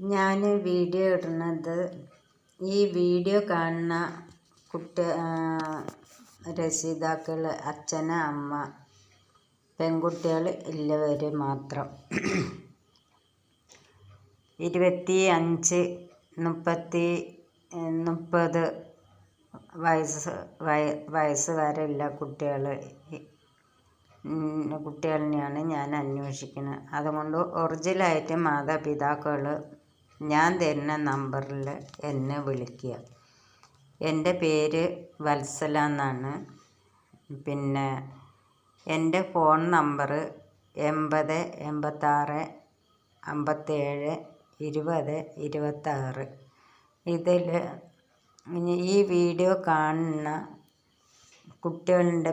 ഞാൻ വീഡിയോ ഇടുന്നത് ഈ വീഡിയോ കാണുന്ന രക്ഷിതാക്കൾ, അച്ഛൻ, അമ്മ, പെൺകുട്ടികൾ ഇല്ലവർ മാത്രം. 25, 30 വയസ്സ് വരെയുള്ള കുട്ടികളിനെയാണ് ഞാൻ അന്വേഷിക്കുന്നത്. അതുകൊണ്ട് ഒറിജിനലായിട്ട് മാതാപിതാക്കൾ ഞാൻ തരുന്ന നമ്പറിൽ എന്നെ വിളിക്കുക. എൻ്റെ പേര് വത്സല എന്നാണ്. പിന്നെ എൻ്റെ ഫോൺ നമ്പർ 80 86 57 20 26. ഇതിൽ ഈ വീഡിയോ കാണുന്ന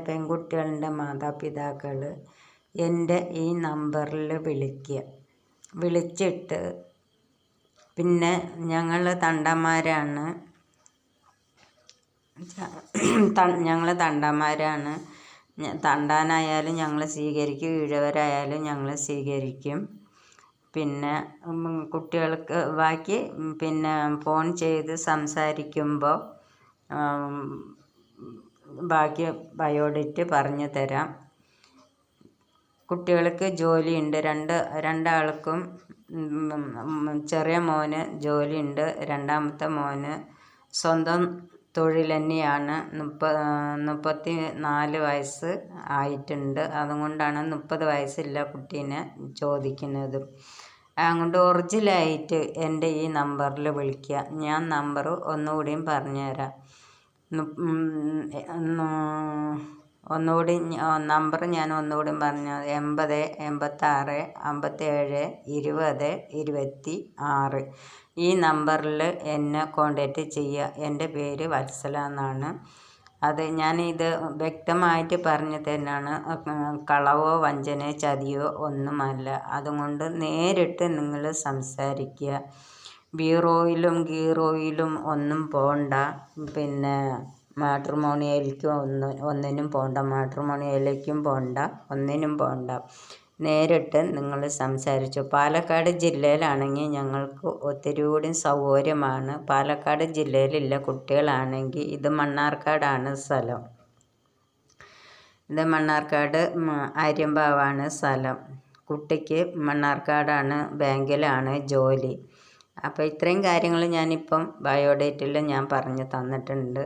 പെൺകുട്ടികളുടെ മാതാപിതാക്കൾ എൻ്റെ ഈ നമ്പറിൽ വിളിക്കുക. വിളിച്ചിട്ട് പിന്നെ ഞങ്ങൾ തണ്ടന്മാരാണ്, തണ്ടാനായാലും ഞങ്ങൾ സ്വീകരിക്കും, ഈഴവരായാലും ഞങ്ങൾ സ്വീകരിക്കും. പിന്നെ കുട്ടികൾക്ക് ബാക്കി പിന്നെ ഫോൺ ചെയ്ത് സംസാരിക്കുമ്പോൾ ബാക്കി ബയോഡേറ്റ് പറഞ്ഞു തരാം. കുട്ടികൾക്ക് ജോലിയുണ്ട്, രണ്ടാൾക്കും. ചെറിയ മോന് ജോലിയുണ്ട്, രണ്ടാമത്തെ മോന് സ്വന്തം തൊഴിൽ തന്നെയാണ്. 34 വയസ്സ് ആയിട്ടുണ്ട്. അതുകൊണ്ടാണ് 30 വയസ്സുള്ള കുട്ടീനെ ചോദിക്കുന്നത്. അതുകൊണ്ട് ഒറിജിനലായിട്ട് എൻ്റെ ഈ നമ്പറിൽ വിളിക്കുക. ഞാൻ നമ്പർ ഒന്നുകൂടിയും പറഞ്ഞുതരാം. നമ്പർ ഞാൻ ഒന്നുകൂടി പറഞ്ഞു. 80 86 57 20 26. ഈ നമ്പറിൽ എന്നെ കോണ്ടാക്റ്റ് ചെയ്യുക. എൻ്റെ പേര് വത്സല എന്നാണ്. ഞാനിത് വ്യക്തമായിട്ട് പറഞ്ഞു തരുന്നതാണ്. കളവോ വഞ്ചനയോ ചതിയോ ഒന്നുമല്ല. അതുകൊണ്ട് നേരിട്ട് നിങ്ങൾ സംസാരിക്കുക. ബീറോയിലും ഗീറോയിലും ഒന്നും പോകണ്ട. പിന്നെ മാട്രിമോണിയലിക്കും ഒന്നിനും പോകണ്ട. മാട്രിമോണിയലിലേക്കും പോകണ്ട, ഒന്നിനും പോകണ്ട. നേരിട്ട് നിങ്ങൾ സംസാരിച്ചു. പാലക്കാട് ജില്ലയിലാണെങ്കിൽ ഞങ്ങൾക്ക് ഒത്തിരി കൂടി സൗകര്യമാണ്. പാലക്കാട് ജില്ലയിലുള്ള കുട്ടികളാണെങ്കിൽ ഇത് മണ്ണാർക്കാടാണ് സ്ഥലം. ഇത് മണ്ണാർക്കാട് ആര്യമ്പാവാണ് സ്ഥലം. കുട്ടിക്ക് മണ്ണാർക്കാടാണ്, ബാങ്കിലാണ് ജോലി. അപ്പോൾ ഇത്രയും കാര്യങ്ങൾ ഞാനിപ്പം ബയോഡേറ്റിൽ ഞാൻ പറഞ്ഞു തന്നിട്ടുണ്ട്.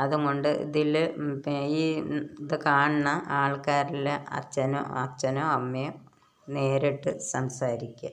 അതുകൊണ്ട് ഇത് കാണുന്ന ആൾക്കാരിൽ അച്ഛനോ അമ്മയോ നേരിട്ട് സംസാരിക്കുക.